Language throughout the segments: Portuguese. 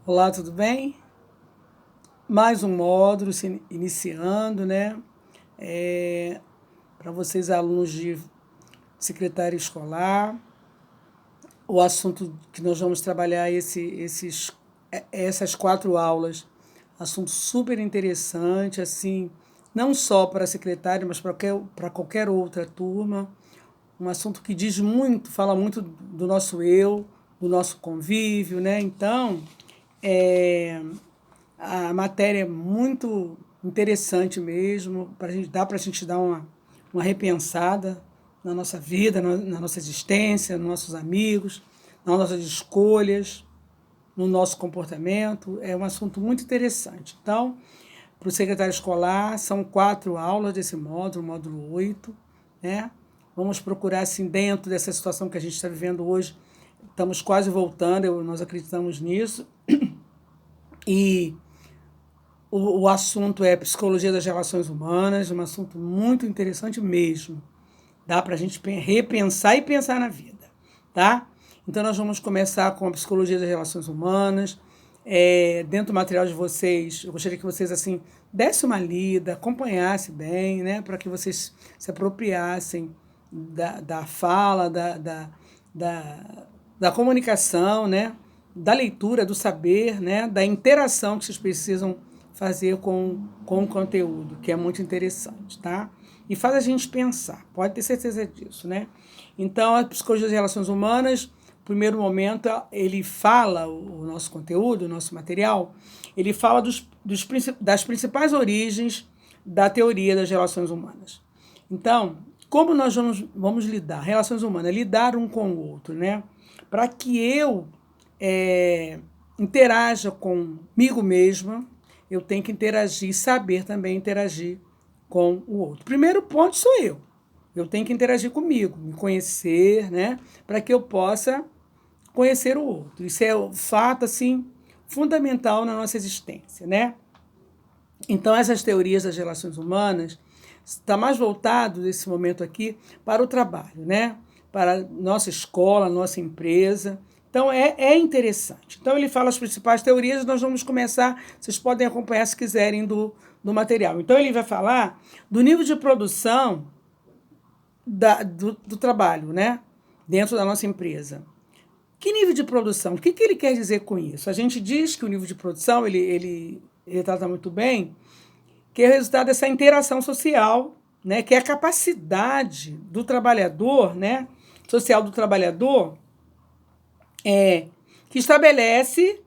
Olá, tudo bem? Mais um módulo se iniciando, né? Para vocês, alunos de secretária escolar, o assunto que nós vamos trabalhar essas 4 aulas, assunto super interessante, assim, não só para a secretária, mas para qualquer outra turma. Um assunto que diz muito, fala muito do nosso eu, do nosso convívio, né? Então, é, a matéria é muito interessante mesmo, dá para a gente dar uma repensada na nossa vida, na nossa existência, nos nossos amigos, nas nossas escolhas, no nosso comportamento. É um assunto muito interessante. Então, para o secretário escolar, são 4 aulas desse módulo 8, né? Vamos procurar, assim, dentro dessa situação que a gente está vivendo hoje, estamos quase voltando, nós acreditamos nisso, e o assunto é psicologia das relações humanas, um assunto muito interessante mesmo. Dá para a gente repensar e pensar na vida, tá? Então, nós vamos começar com a psicologia das relações humanas. Dentro do material de vocês, eu gostaria que vocês, assim, dessem uma lida, acompanhassem bem, né? Para que vocês se apropriassem da fala, da comunicação, né? Da leitura, do saber, né? Da interação que vocês precisam fazer com o conteúdo, que é muito interessante, tá? E faz a gente pensar, pode ter certeza disso, né? Então, a psicologia das relações humanas, no primeiro momento, ele fala, o nosso conteúdo, o nosso material, ele fala das principais origens da teoria das relações humanas. Então, como nós vamos lidar? Relações humanas, lidar um com o outro, né? Para que eu é, interaja comigo mesma, eu tenho que interagir, saber também interagir com o outro. Primeiro ponto sou eu. Eu tenho que interagir comigo, me conhecer, né? Para que eu possa conhecer o outro. Isso é um fato, assim, fundamental na nossa existência, né? Então, essas teorias das relações humanas está mais voltado nesse momento aqui para o trabalho, né? Para nossa escola, nossa empresa. Então, é interessante. Então, ele fala as principais teorias e nós vamos começar, vocês podem acompanhar se quiserem do material. Então, ele vai falar do nível de produção do trabalho, né? Dentro da nossa empresa. Que nível de produção? O que ele quer dizer com isso? A gente diz que o nível de produção, ele trata muito bem, que é o resultado dessa interação social, né? Que é a capacidade do trabalhador, né? Social do trabalhador, que estabelece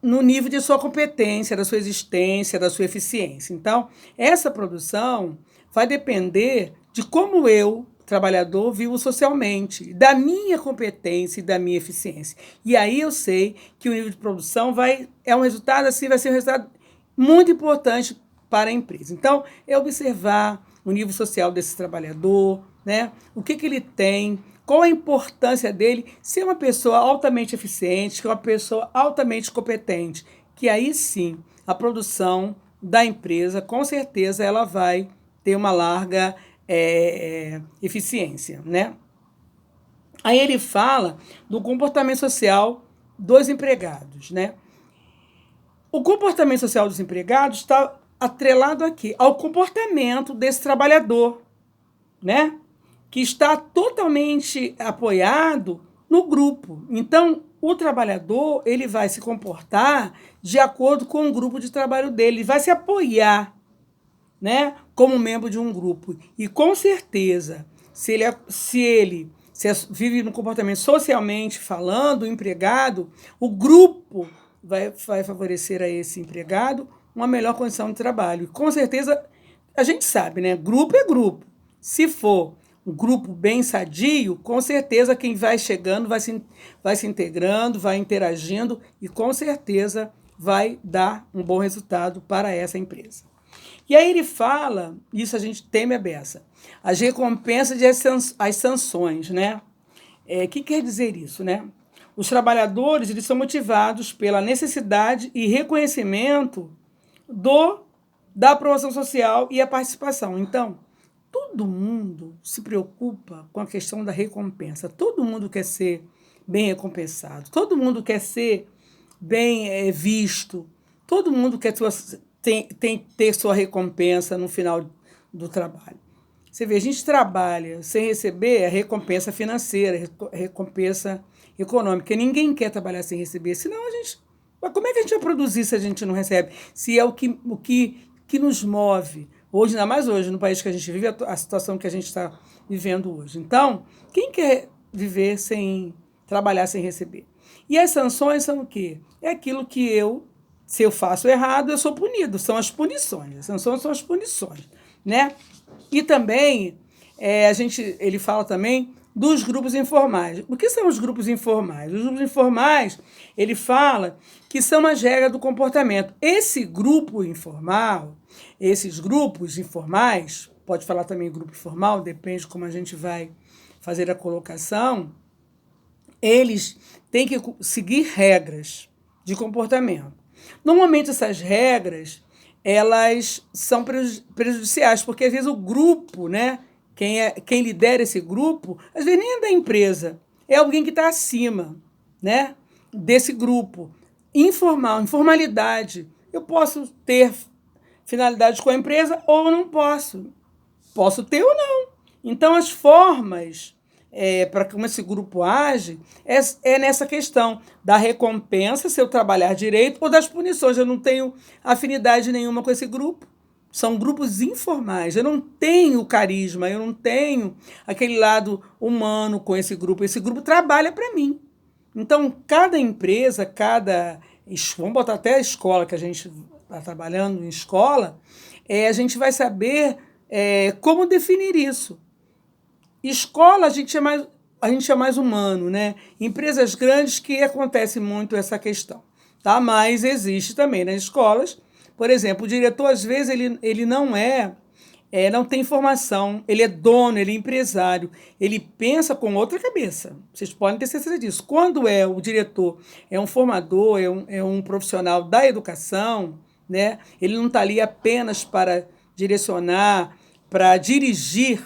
no nível de sua competência, da sua existência, da sua eficiência. Então, essa produção vai depender de como eu, trabalhador, vivo socialmente, da minha competência e da minha eficiência. E aí eu sei que o nível de produção é um resultado assim, vai ser um resultado muito importante para a empresa. Então, é observar o nível social desse trabalhador, né? O que ele tem, qual a importância dele ser uma pessoa altamente eficiente, que é uma pessoa altamente competente, que aí sim a produção da empresa, com certeza, ela vai ter uma larga eficiência, né? Aí ele fala do comportamento social dos empregados, né? O comportamento social dos empregados está atrelado aqui ao comportamento desse trabalhador, né? Que está totalmente apoiado no grupo. Então, o trabalhador ele vai se comportar de acordo com o grupo de trabalho dele, ele vai se apoiar, né, como membro de um grupo. E com certeza, se vive no comportamento socialmente falando, o empregado, o grupo vai favorecer a esse empregado uma melhor condição de trabalho. E com certeza, a gente sabe, né? Grupo é grupo. Se for um grupo bem sadio, com certeza quem vai chegando vai se integrando, vai interagindo e com certeza vai dar um bom resultado para essa empresa. E aí ele fala, isso a gente teme a beça, as recompensas e as sanções, né? Que quer dizer isso, né? Os trabalhadores eles são motivados pela necessidade e reconhecimento do da aprovação social e a participação. Então, todo mundo se preocupa com a questão da recompensa. Todo mundo quer ser bem recompensado. Todo mundo quer ser bem visto. Todo mundo quer tem que ter sua recompensa no final do trabalho. Você vê, a gente trabalha sem receber a recompensa financeira, a recompensa econômica. Ninguém quer trabalhar sem receber, senão a gente... Mas como é que a gente vai produzir se a gente não recebe? Se é o que nos move. Hoje, ainda mais hoje, no país que a gente vive, a situação que a gente está vivendo hoje. Então, quem quer viver sem trabalhar sem receber? E as sanções são o quê? É aquilo que se eu faço errado, eu sou punido. São as punições. As sanções são as punições, né? E também, ele fala também dos grupos informais. O que são os grupos informais? Os grupos informais, ele fala que são as regras do comportamento. Esse grupo informal, esses grupos informais, pode falar também grupo informal, depende de como a gente vai fazer a colocação, eles têm que seguir regras de comportamento. Normalmente essas regras, elas são prejudiciais, porque às vezes o grupo, né, quem lidera esse grupo, às vezes nem é da empresa, é alguém que está acima, né, desse grupo. Informalidade. Eu posso ter finalidade com a empresa ou não posso. Posso ter ou não. Então, as formas para como esse grupo age é nessa questão da recompensa, se eu trabalhar direito, ou das punições. Eu não tenho afinidade nenhuma com esse grupo. São grupos informais. Eu não tenho carisma, eu não tenho aquele lado humano com esse grupo. Esse grupo trabalha para mim. Então, cada empresa, vamos botar até a escola, que a gente está trabalhando em escola, a gente vai saber como definir isso. Escola, a gente é mais humano, né? Empresas grandes que acontece muito essa questão, tá? Mas existe também nas escolas. Por exemplo, o diretor, às vezes, ele não tem formação, ele é dono, ele é empresário, ele pensa com outra cabeça. Vocês podem ter certeza disso. Quando o diretor é um formador, é um profissional da educação, né? Ele não está ali apenas para direcionar, para dirigir,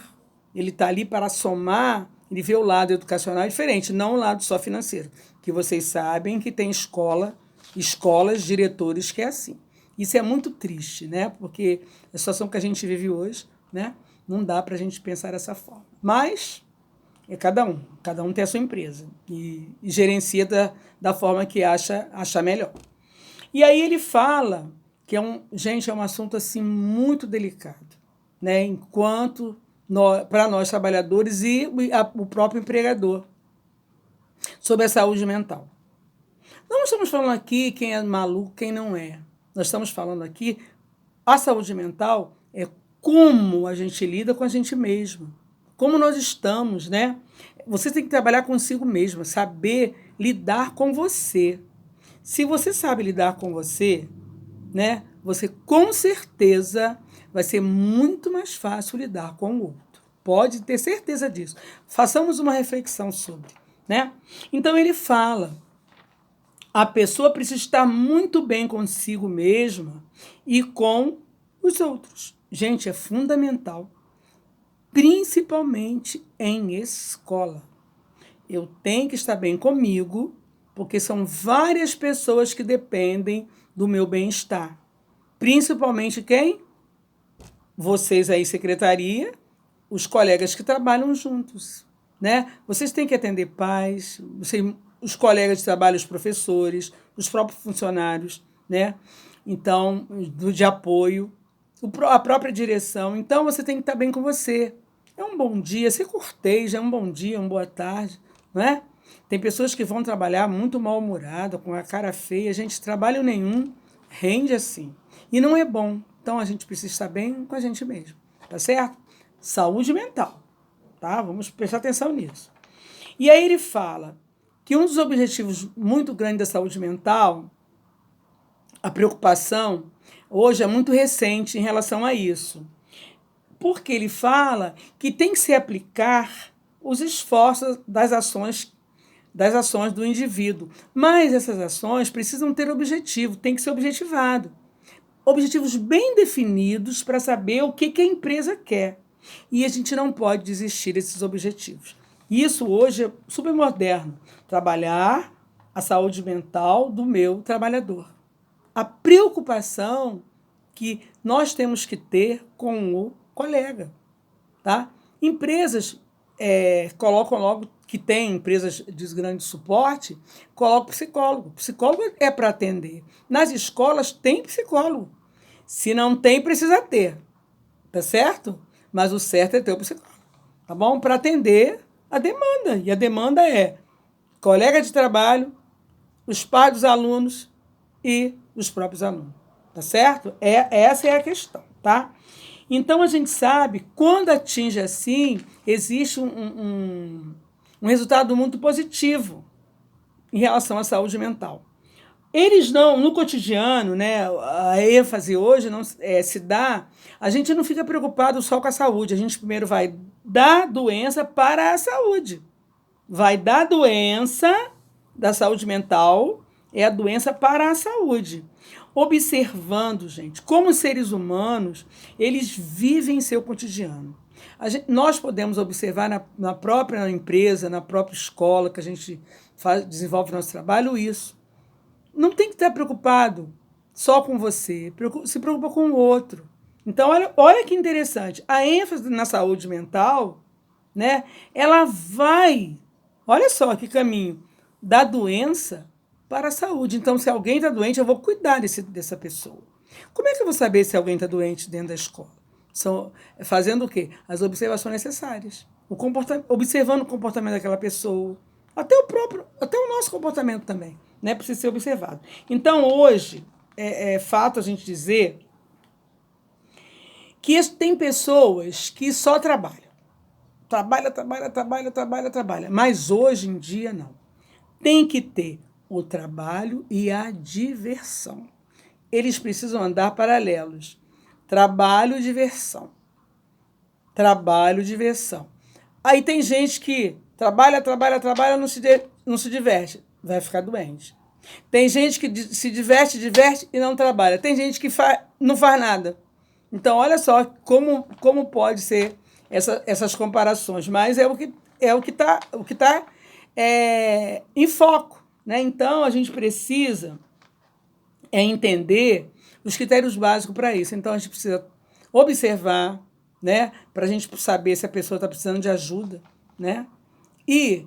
ele está ali para somar, ele vê o lado educacional diferente, não o lado só financeiro, que vocês sabem que tem escolas, diretores que é assim. Isso é muito triste, né? Porque a situação que a gente vive hoje, né? Não dá para a gente pensar dessa forma. Mas é cada um tem a sua empresa e gerencia da forma que acha melhor. E aí ele fala que é um assunto assim muito delicado, né? Enquanto para nós trabalhadores e o próprio empregador, sobre a saúde mental. Não estamos falando aqui quem é maluco, quem não é. Nós estamos falando aqui, a saúde mental é como a gente lida com a gente mesmo, como nós estamos, né? Você tem que trabalhar consigo mesmo, saber lidar com você. Se você sabe lidar com você, né? Você com certeza vai ser muito mais fácil lidar com o outro. Pode ter certeza disso. Façamos uma reflexão sobre, né? Então ele fala, a pessoa precisa estar muito bem consigo mesma e com os outros. Gente, é fundamental, principalmente em escola. Eu tenho que estar bem comigo, porque são várias pessoas que dependem do meu bem-estar. Principalmente quem? Vocês aí, secretaria, os colegas que trabalham juntos, né? Vocês têm que atender pais, os colegas de trabalho, os professores, os próprios funcionários, né? Então, de apoio, a própria direção. Então, você tem que estar bem com você. É um bom dia, você corteja, é um bom dia, uma boa tarde, não é? Tem pessoas que vão trabalhar muito mal-humorada, com a cara feia, gente, trabalho nenhum rende assim. E não é bom. Então, a gente precisa estar bem com a gente mesmo, tá certo? Saúde mental, tá? Vamos prestar atenção nisso. E aí ele fala que um dos objetivos muito grandes da saúde mental, a preocupação, hoje é muito recente em relação a isso. Porque ele fala que tem que se aplicar os esforços das ações do indivíduo. Mas essas ações precisam ter objetivo, tem que ser objetivado. Objetivos bem definidos para saber o que a empresa quer. E a gente não pode desistir desses objetivos. Isso hoje é super moderno. Trabalhar a saúde mental do meu trabalhador. A preocupação que nós temos que ter com o colega, tá? Empresas colocam logo que tem empresas de grande suporte, colocam psicólogo. Psicólogo é para atender. Nas escolas tem psicólogo. Se não tem, precisa ter, tá certo? Mas o certo é ter o psicólogo, tá bom? Para atender a demanda. E a demanda é colega de trabalho, os pais dos alunos e os próprios alunos, tá certo? Essa é a questão, tá? Então, a gente sabe, quando atinge assim, existe um resultado muito positivo em relação à saúde mental. Eles não, no cotidiano, né, a ênfase hoje não se dá, a gente não fica preocupado só com a saúde, a gente primeiro vai da doença para a saúde. Vai da doença, da saúde mental, é a doença para a saúde. Observando, gente, como seres humanos, eles vivem seu cotidiano. Nós podemos observar na própria empresa, na própria escola que a gente desenvolve nosso trabalho, isso. Não tem que estar preocupado só com você, se preocupa com o outro. Então, olha que interessante. A ênfase na saúde mental, né, ela vai, olha só que caminho, da doença para a saúde. Então, se alguém está doente, eu vou cuidar dessa pessoa. Como é que eu vou saber se alguém está doente dentro da escola? Fazendo o quê? As observações necessárias. Observando o comportamento daquela pessoa. Até o nosso comportamento também, né? Precisa ser observado. Então, hoje, é fato a gente dizer que tem pessoas que só trabalham. Trabalha. Mas hoje em dia, não. Tem que ter o trabalho e a diversão. Eles precisam andar paralelos. Trabalho, diversão. Trabalho, diversão. Aí tem gente que trabalha, não se diverte. Vai ficar doente. Tem gente que se diverte e não trabalha. Tem gente que não faz nada. Então, olha só como pode ser essas comparações. Mas é o que tá em foco, né? Então, a gente precisa entender os critérios básicos para isso. Então, a gente precisa observar, né? Para a gente saber se a pessoa está precisando de ajuda, né? E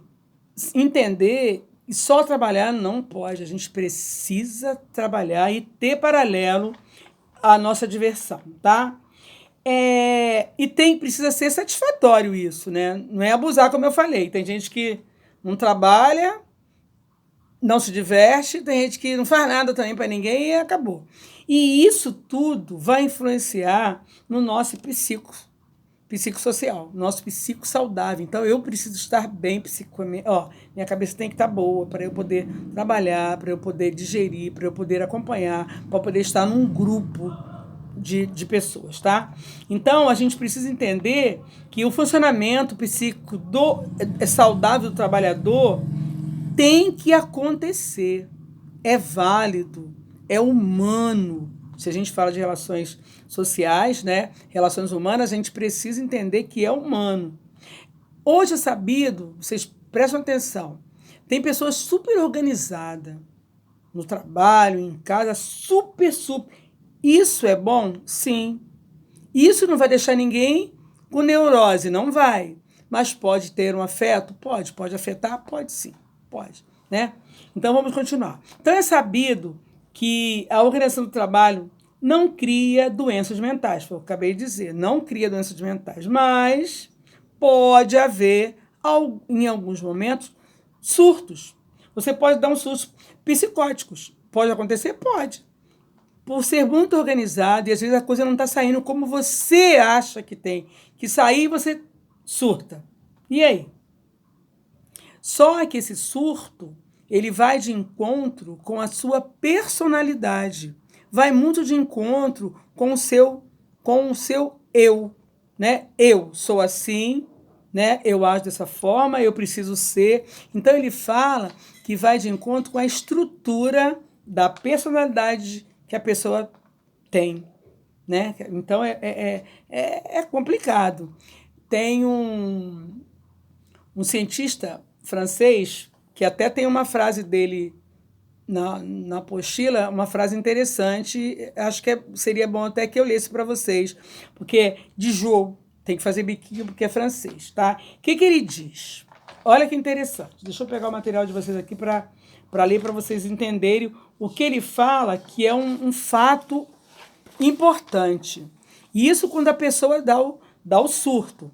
entender que só trabalhar não pode. A gente precisa trabalhar e ter paralelo a nossa diversão, tá? E precisa ser satisfatório isso, né? Não é abusar, como eu falei. Tem gente que não trabalha, não se diverte, tem gente que não faz nada também para ninguém e acabou. E isso tudo vai influenciar no nosso psicossocial, nosso psico saudável. Então, eu preciso estar bem psicamente. Minha cabeça tem que estar boa para eu poder trabalhar, para eu poder digerir, para eu poder acompanhar, para poder estar num grupo de pessoas, tá? Então, a gente precisa entender que o funcionamento psíquico saudável do trabalhador tem que acontecer. É válido, é humano. Se a gente fala de relações sociais, né, relações humanas, a gente precisa entender que é humano. Hoje é sabido, vocês prestam atenção, tem pessoas super organizadas no trabalho, em casa, super. Isso é bom? Sim. Isso não vai deixar ninguém com neurose? Não vai. Mas pode ter um afeto? Pode. Pode afetar? Pode sim. Pode. Né? Então, vamos continuar. Então, é sabido que a organização do trabalho não cria doenças mentais, foi o que eu acabei de dizer, não cria doenças mentais, mas pode haver, em alguns momentos, surtos. Você pode dar surtos psicóticos. Pode acontecer? Pode. Por ser muito organizado e às vezes a coisa não está saindo como você acha que tem que sair, você surta. E aí? Só que esse surto, ele vai de encontro com a sua personalidade. Vai muito de encontro com o seu eu, né? Eu sou assim, né? Eu acho dessa forma, eu preciso ser. Então ele fala que vai de encontro com a estrutura da personalidade que a pessoa tem, né? Então é complicado. Tem um cientista francês que até tem uma frase dele na apostila uma frase interessante, acho que seria bom até que eu lesse para vocês, porque é de jogo, tem que fazer biquinho porque é francês, tá? O que ele diz? Olha que interessante, deixa eu pegar o material de vocês aqui para ler, para vocês entenderem o que ele fala, que é um fato importante. E isso quando a pessoa dá o surto.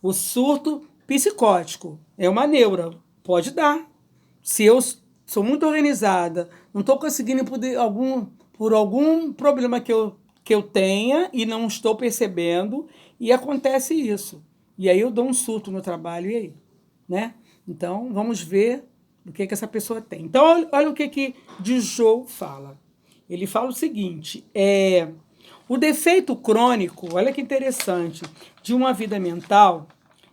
O surto psicótico é uma neura, pode dar. Se eu sou muito organizada, não estou conseguindo por algum problema que eu tenha e não estou percebendo, e acontece isso. E aí eu dou um surto no trabalho, e aí? Né? Então, vamos ver o que essa pessoa tem. Então, olha o que Dijou fala. Ele fala o seguinte, o defeito crônico, olha que interessante, de uma vida mental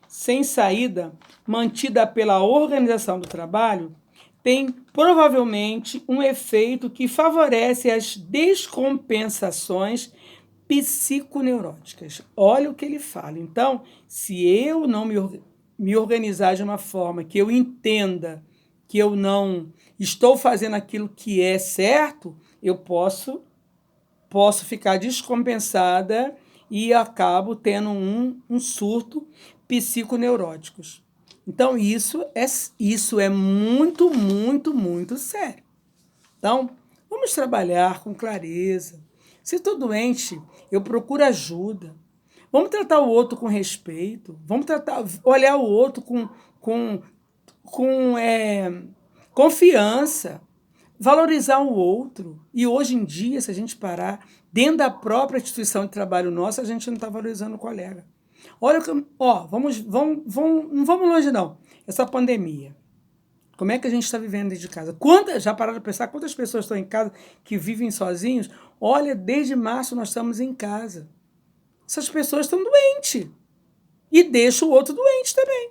sem saída, mantida pela organização do trabalho, tem provavelmente um efeito que favorece as descompensações psiconeuróticas. Olha o que ele fala. Então, se eu não me organizar de uma forma que eu entenda que eu não estou fazendo aquilo que é certo, eu posso ficar descompensada e acabo tendo um surto psiconeuróticos. Então, isso é muito, muito, muito sério. Então, vamos trabalhar com clareza. Se estou doente, eu procuro ajuda. Vamos tratar o outro com respeito. Vamos olhar o outro com confiança. Valorizar o outro. E hoje em dia, se a gente parar, dentro da própria instituição de trabalho nossa, a gente não está valorizando o colega. Olha, não vamos longe não. Essa pandemia. Como é que a gente está vivendo dentro de casa? Já pararam de pensar quantas pessoas estão em casa que vivem sozinhos? Olha, desde março nós estamos em casa. Essas pessoas estão doentes. E deixam o outro doente também.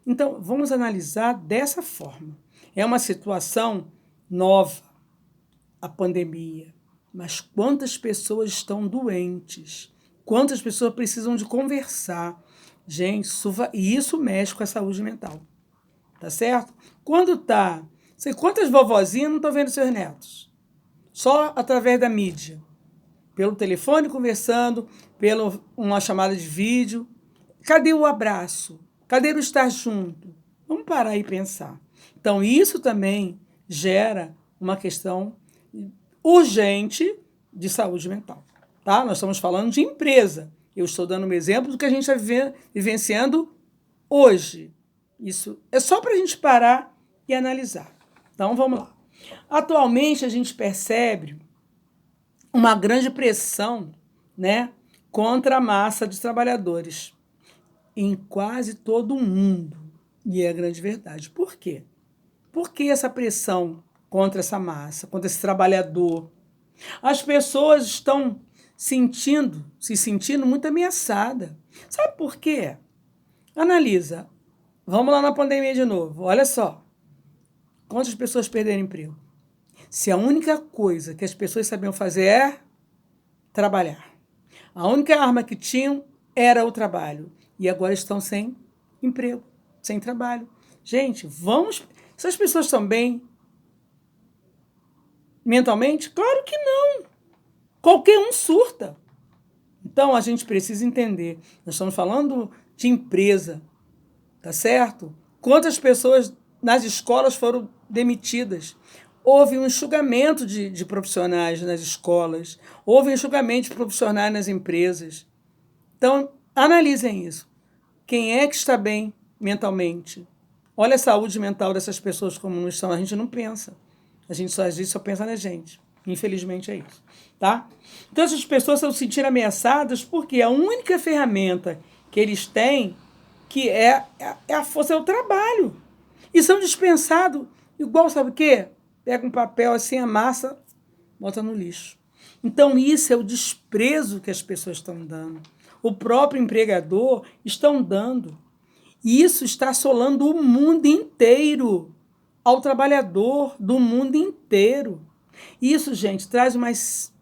Então, vamos analisar dessa forma. É uma situação nova, a pandemia. Mas quantas pessoas estão doentes? Quantas pessoas precisam de conversar? Gente, isso mexe com a saúde mental. Tá certo? Quando tá... Sei quantas vovozinhas não estão vendo seus netos? Só através da mídia. Pelo telefone conversando, pela uma chamada de vídeo. Cadê o abraço? Cadê o estar junto? Vamos parar e pensar. Então, isso também gera uma questão urgente de saúde mental. Tá? Nós estamos falando de empresa. Eu estou dando um exemplo do que a gente está vivenciando hoje. Isso é só para a gente parar e analisar. Então, vamos lá. Atualmente, a gente percebe uma grande pressão, né, contra a massa de trabalhadores em quase todo o mundo. E é a grande verdade. Por quê? Por que essa pressão contra essa massa, contra esse trabalhador? As pessoas estão se sentindo muito ameaçadas. Sabe por quê? Analisa. Vamos lá na pandemia de novo. Olha só. Quantas pessoas perderam emprego? Se a única coisa que as pessoas sabiam fazer é trabalhar. A única arma que tinham era o trabalho. E agora estão sem emprego, sem trabalho. Gente, essas pessoas estão bem mentalmente? Claro que não. Qualquer um surta. Então, a gente precisa entender. Nós estamos falando de empresa, tá certo? Quantas pessoas nas escolas foram demitidas? Houve um enxugamento de profissionais nas escolas. Houve um enxugamento de profissionais nas empresas. Então, analisem isso. Quem é que está bem mentalmente? Olha a saúde mental dessas pessoas como não estão. A gente não pensa. A gente só pensa na gente. Infelizmente é isso. Tá? Então, essas pessoas estão se sentindo ameaçadas porque a única ferramenta que eles têm, que é a força, é o trabalho. E são dispensados, igual, sabe o quê? Pega um papel assim, amassa, bota no lixo. Então, isso é o desprezo que as pessoas estão dando. O próprio empregador estão dando. E isso está assolando o mundo inteiro, ao trabalhador do mundo inteiro. Isso, gente, traz umas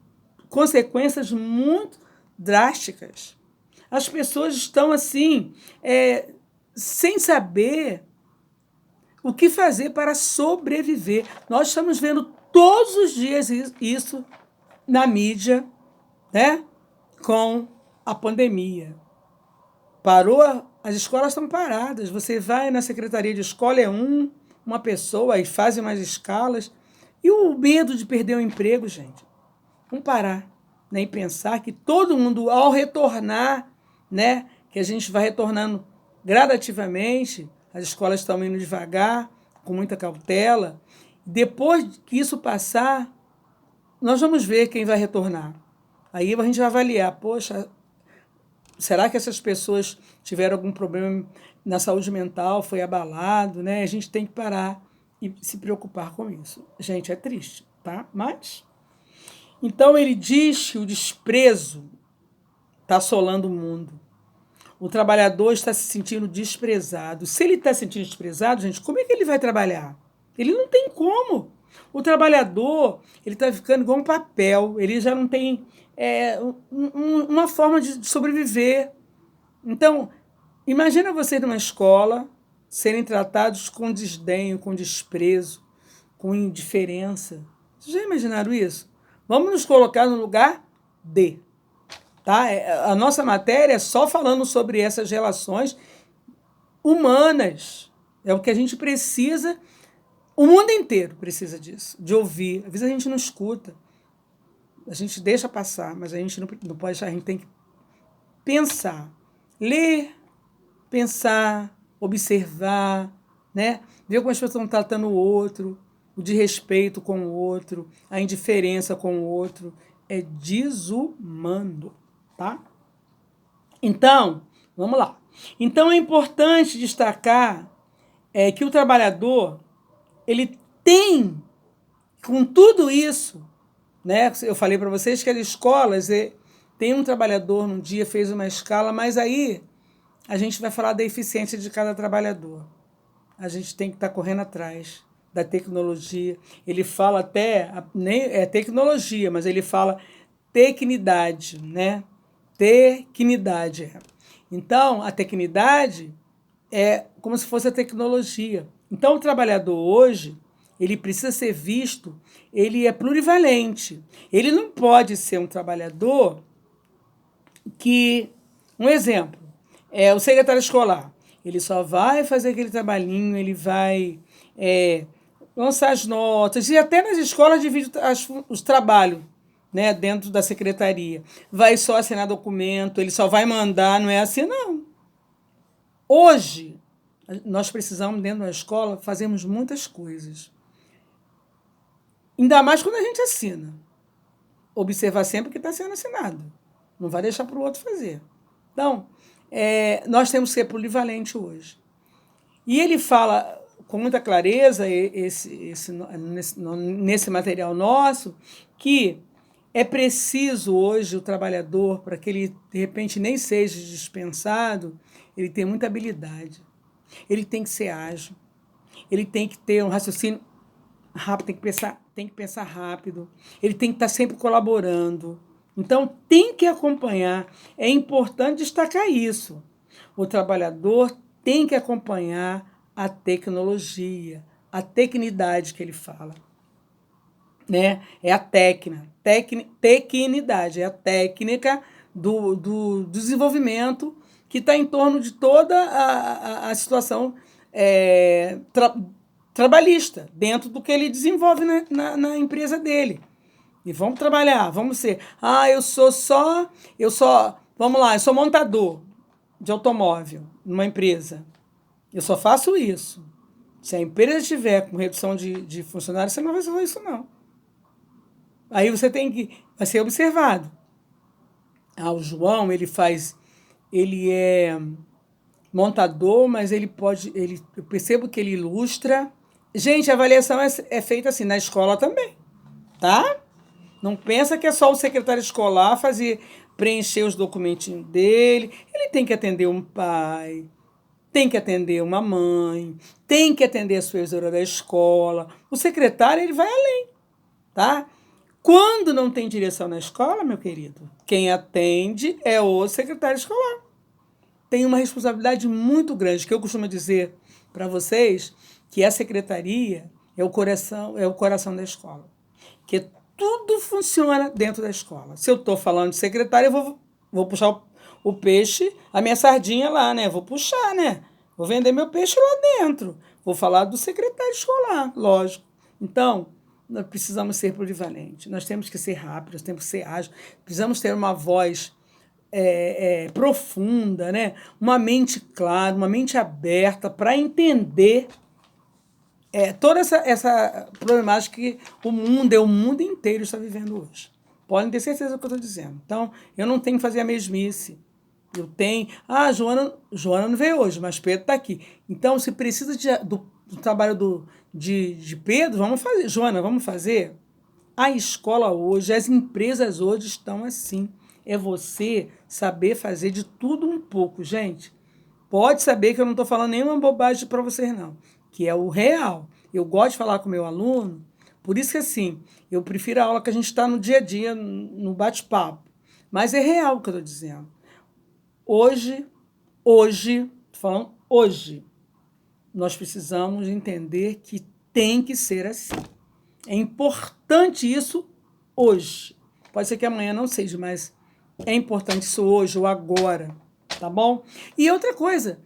consequências muito drásticas. As pessoas estão assim, sem saber o que fazer para sobreviver. Nós estamos vendo todos os dias isso na mídia, né? Com a pandemia. Parou, as escolas estão paradas. Você vai na secretaria de escola, é uma pessoa, e fazem umas escalas. E o medo de perder o emprego, gente. Vamos parar, né, e pensar que todo mundo, ao retornar, né, que a gente vai retornando gradativamente, as escolas estão indo devagar, com muita cautela. Depois que isso passar, nós vamos ver quem vai retornar. Aí a gente vai avaliar, poxa, será que essas pessoas tiveram algum problema na saúde mental, foi abalado, né? A gente tem que parar e se preocupar com isso. Gente, é triste, tá? Mas então ele diz que o desprezo está assolando o mundo. O trabalhador está se sentindo desprezado. Se ele está se sentindo desprezado, gente, como é que ele vai trabalhar? Ele não tem como. O trabalhador, ele está ficando igual um papel. Ele já não tem uma forma de sobreviver. Então, imagina você numa escola serem tratados com desdém, com desprezo, com indiferença. Vocês já imaginaram isso? Vamos nos colocar no lugar de. Tá? A nossa matéria é só falando sobre essas relações humanas. É o que a gente precisa, o mundo inteiro precisa disso, de ouvir. Às vezes a gente não escuta, a gente deixa passar, mas a gente não pode deixar, a gente tem que pensar, ler, pensar, observar, né? Ver como as pessoas estão tratando o outro, o desrespeito com o outro, a indiferença com o outro. É desumano, tá? Então, vamos lá. Então é importante destacar que o trabalhador, ele tem, com tudo isso, né? Eu falei para vocês que as escolas, tem um trabalhador num dia, fez uma escala, mas aí a gente vai falar da eficiência de cada trabalhador. A gente tem que estar correndo atrás da tecnologia. Ele fala até, nem é tecnologia, mas ele fala tecnidade, né? Tecnidade. Então, a tecnidade é como se fosse a tecnologia. Então, o trabalhador hoje, ele precisa ser visto, ele é plurivalente. Ele não pode ser um trabalhador que, um exemplo, o secretário escolar, ele só vai fazer aquele trabalhinho, ele vai lançar as notas, e até nas escolas divide os trabalhos, né, dentro da secretaria. Vai só assinar documento, ele só vai mandar, não é assim, não. Hoje, nós precisamos, dentro da escola, fazermos muitas coisas. Ainda mais quando a gente assina. Observar sempre o que está sendo assinado. Não vai deixar para o outro fazer. Então, nós temos que ser polivalente hoje. E ele fala com muita clareza, nesse material nosso, que é preciso hoje o trabalhador, para que ele, de repente, nem seja dispensado, ele tem muita habilidade. Ele tem que ser ágil. Ele tem que ter um raciocínio rápido, tem que pensar rápido. Ele tem que estar sempre colaborando. Então, tem que acompanhar. É importante destacar isso. O trabalhador tem que acompanhar a tecnologia, a tecnidade que ele fala. Né? É a tecnidade, é a técnica do desenvolvimento que está em torno de toda a situação trabalhista, dentro do que ele desenvolve na empresa dele. E vamos trabalhar, vamos ser. Vamos lá, eu sou montador de automóvel numa empresa. Eu só faço isso. Se a empresa estiver com redução de funcionários, você não vai fazer isso, não. Aí você vai ser observado. O João, ele é montador, mas eu percebo que ele ilustra. Gente, a avaliação é feita assim, na escola também, tá? Não pensa que é só o secretário escolar preencher os documentinhos dele. Ele tem que atender um pai, tem que atender uma mãe, tem que atender a supervisora da escola. O secretário, ele vai além, tá? Quando não tem direção na escola, meu querido, quem atende é o secretário escolar. Tem uma responsabilidade muito grande, que eu costumo dizer para vocês que a secretaria é o coração da escola. Que tudo funciona dentro da escola. Se eu estou falando de secretária, eu vou puxar o peixe, a minha sardinha lá, né? Vou puxar, né? Vou vender meu peixe lá dentro. Vou falar do secretário escolar, lógico. Então, nós precisamos ser polivalentes, nós temos que ser rápidos, temos que ser ágeis, precisamos ter uma voz profunda, né? Uma mente clara, uma mente aberta para entender toda essa problemática que o mundo inteiro está vivendo hoje. Podem ter certeza do que eu estou dizendo. Então, eu não tenho que fazer a mesmice. Eu tenho. Ah, Joana não veio hoje, mas Pedro está aqui. Então, se precisa do trabalho de Pedro, vamos fazer. Joana, vamos fazer? A escola hoje, as empresas hoje estão assim. É você saber fazer de tudo um pouco, gente. Pode saber que eu não estou falando nenhuma bobagem para vocês, não. Que é o real. Eu gosto de falar com o meu aluno, por isso que assim, eu prefiro a aula que a gente está no dia a dia, no bate-papo. Mas é real o que eu estou dizendo. Hoje, tô falando hoje, nós precisamos entender que tem que ser assim. É importante isso hoje. Pode ser que amanhã não seja, mas é importante isso hoje ou agora, tá bom? E outra coisa,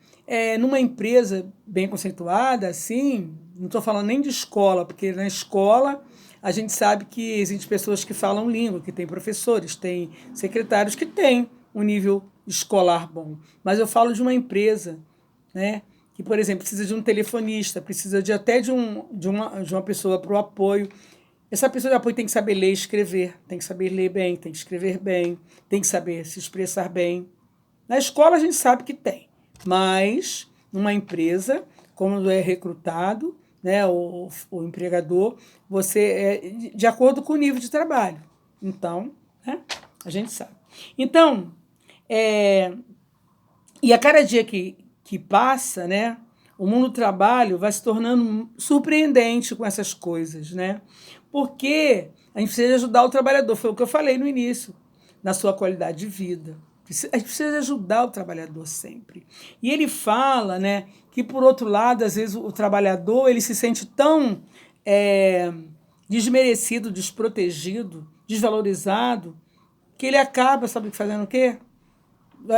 numa empresa bem conceituada, assim, não estou falando nem de escola, porque na escola a gente sabe que existem pessoas que falam língua, que tem professores, tem secretários que têm um nível escolar bom. Mas eu falo de uma empresa, né? Que, por exemplo, precisa de um telefonista, precisa até de uma pessoa para o apoio. Essa pessoa de apoio tem que saber ler e escrever, tem que saber ler bem, tem que escrever bem, tem que saber se expressar bem. Na escola a gente sabe que tem, mas numa empresa, como é recrutado, né, o empregador, você é de acordo com o nível de trabalho. Então, né, a gente sabe. Então, e a cada dia que passa, né, o mundo do trabalho vai se tornando surpreendente com essas coisas, né? Porque a gente precisa ajudar o trabalhador, foi o que eu falei no início, na sua qualidade de vida. A gente precisa ajudar o trabalhador sempre. E ele fala, né, que, por outro lado, às vezes o trabalhador ele se sente tão desmerecido, desprotegido, desvalorizado, que ele acaba, sabe, fazendo o quê?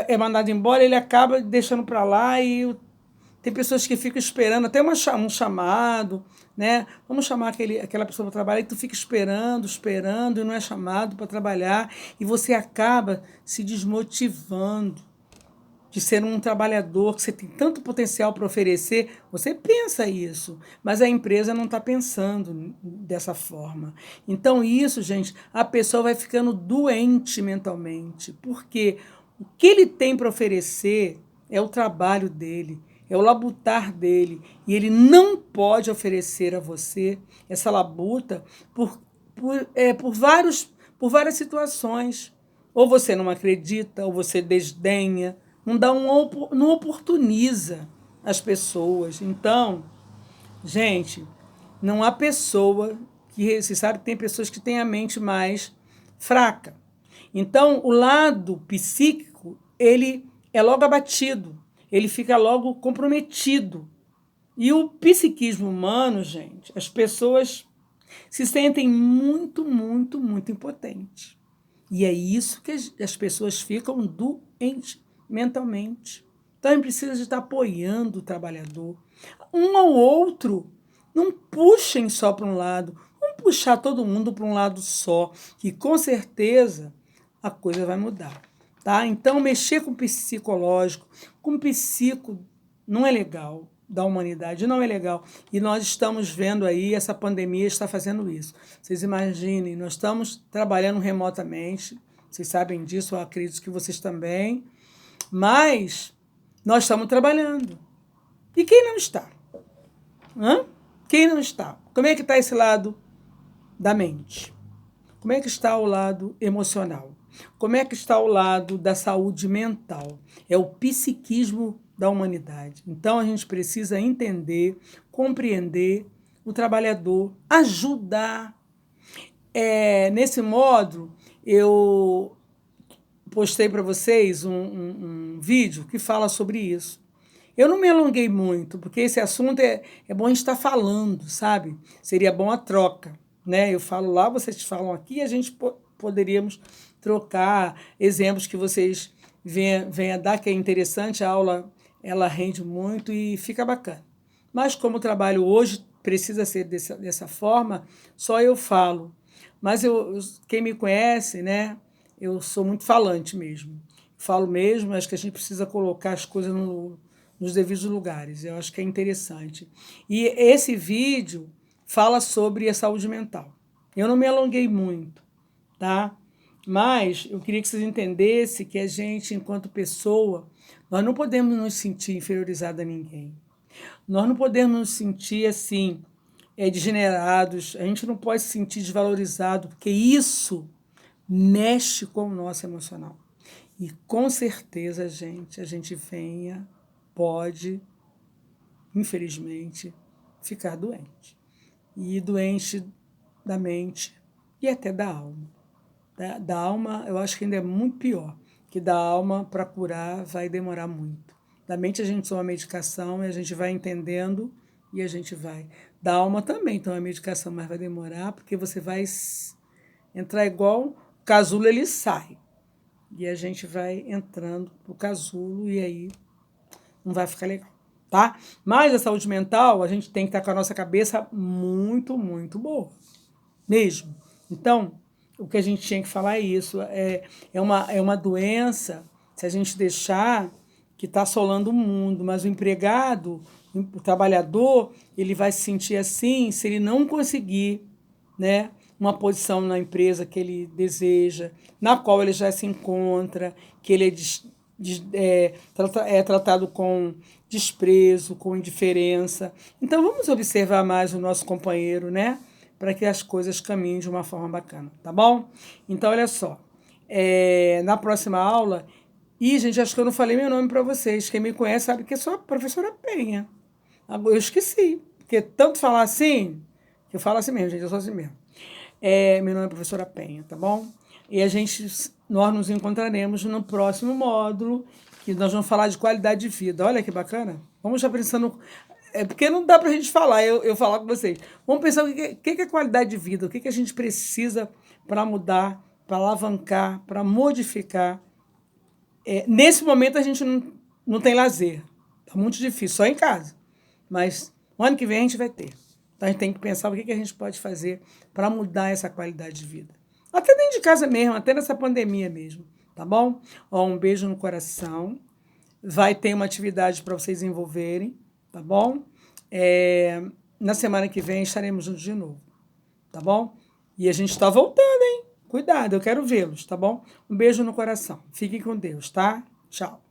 É mandado embora, ele acaba deixando para lá e tem pessoas que ficam esperando até um chamado, né? Vamos chamar aquela pessoa para trabalhar e tu fica esperando e não é chamado para trabalhar e você acaba se desmotivando de ser um trabalhador que você tem tanto potencial para oferecer. Você pensa isso, mas a empresa não está pensando dessa forma. Então isso, gente, a pessoa vai ficando doente mentalmente, porque o que ele tem para oferecer é o trabalho dele, é o labutar dele, e ele não pode oferecer a você essa labuta por várias situações. Ou você não acredita, ou você desdenha, não oportuniza as pessoas. Então, gente, não há pessoa que, você sabe que tem pessoas que têm a mente mais fraca. Então, o lado psíquico, ele é logo abatido, ele fica logo comprometido. E o psiquismo humano, gente, as pessoas se sentem muito, muito, muito impotentes. E é isso que as pessoas ficam doentes mentalmente. Então, a gente precisa de estar apoiando o trabalhador. Um ao outro, não puxem só para um lado, vamos puxar todo mundo para um lado só, que com certeza a coisa vai mudar. Tá? Então, mexer com o psicológico, com o psico, não é legal, da humanidade, não é legal. E nós estamos vendo aí, essa pandemia está fazendo isso. Vocês imaginem, nós estamos trabalhando remotamente, vocês sabem disso, eu acredito que vocês também, mas nós estamos trabalhando. E quem não está? Hã? Quem não está? Como é que está esse lado da mente? Como é que está o lado emocional? Como é que está o lado da saúde mental? É o psiquismo da humanidade. Então a gente precisa entender, compreender o trabalhador, ajudar. Nesse módulo, eu postei para vocês um vídeo que fala sobre isso. Eu não me alonguei muito, porque esse assunto é bom a gente estar falando, sabe? Seria bom a troca. né? Eu falo lá, vocês falam aqui, e a gente poderíamos trocar exemplos que vocês venham dar, que é interessante, a aula ela rende muito e fica bacana. Mas como o trabalho hoje precisa ser dessa forma, só eu falo. Mas quem me conhece, né? Eu sou muito falante mesmo. Falo mesmo, acho que a gente precisa colocar as coisas nos devidos lugares. Eu acho que é interessante. E esse vídeo fala sobre a saúde mental. Eu não me alonguei muito, tá? Mas eu queria que vocês entendessem que a gente, enquanto pessoa, nós não podemos nos sentir inferiorizados a ninguém. Nós não podemos nos sentir assim, degenerados. A gente não pode se sentir desvalorizado, porque isso mexe com o nosso emocional. E com certeza, a gente pode, infelizmente, ficar doente. E doente da mente e até da alma. Da alma, eu acho que ainda é muito pior, que da alma, para curar, vai demorar muito. Da mente a gente toma medicação e a gente vai entendendo e a gente vai. Da alma também toma medicação, mas vai demorar porque você vai entrar igual o casulo, ele sai. E a gente vai entrando pro casulo e aí não vai ficar legal, tá? Mas a saúde mental, a gente tem que estar com a nossa cabeça muito, muito boa, mesmo. Então, o que a gente tinha que falar é isso, é uma doença, se a gente deixar, que está assolando o mundo, mas o empregado, o trabalhador, ele vai se sentir assim se ele não conseguir, né, uma posição na empresa que ele deseja, na qual ele já se encontra, que ele é tratado com desprezo, com indiferença. Então vamos observar mais o nosso companheiro, né? Para que as coisas caminhem de uma forma bacana, tá bom? Então, olha só, na próxima aula, gente, acho que eu não falei meu nome para vocês, quem me conhece sabe que eu sou a professora Penha. Eu esqueci, porque tanto falar assim, que eu falo assim mesmo, gente, eu sou assim mesmo. Meu nome é professora Penha, tá bom? E nós nos encontraremos no próximo módulo, que nós vamos falar de qualidade de vida. Olha que bacana. Vamos já pensando. Porque não dá para a gente falar, eu falar com vocês. Vamos pensar o que é qualidade de vida, o que a gente precisa para mudar, para alavancar, para modificar. Nesse momento a gente não tem lazer. Está muito difícil, só em casa. Mas o ano que vem a gente vai ter. Então a gente tem que pensar o que a gente pode fazer para mudar essa qualidade de vida. Até dentro de casa mesmo, até nessa pandemia mesmo, tá bom? Um beijo no coração. Vai ter uma atividade para vocês envolverem, tá bom? Na semana que vem estaremos juntos de novo, tá bom? E a gente está voltando, hein? Cuidado, eu quero vê-los, tá bom? Um beijo no coração. Fiquem com Deus, tá? Tchau.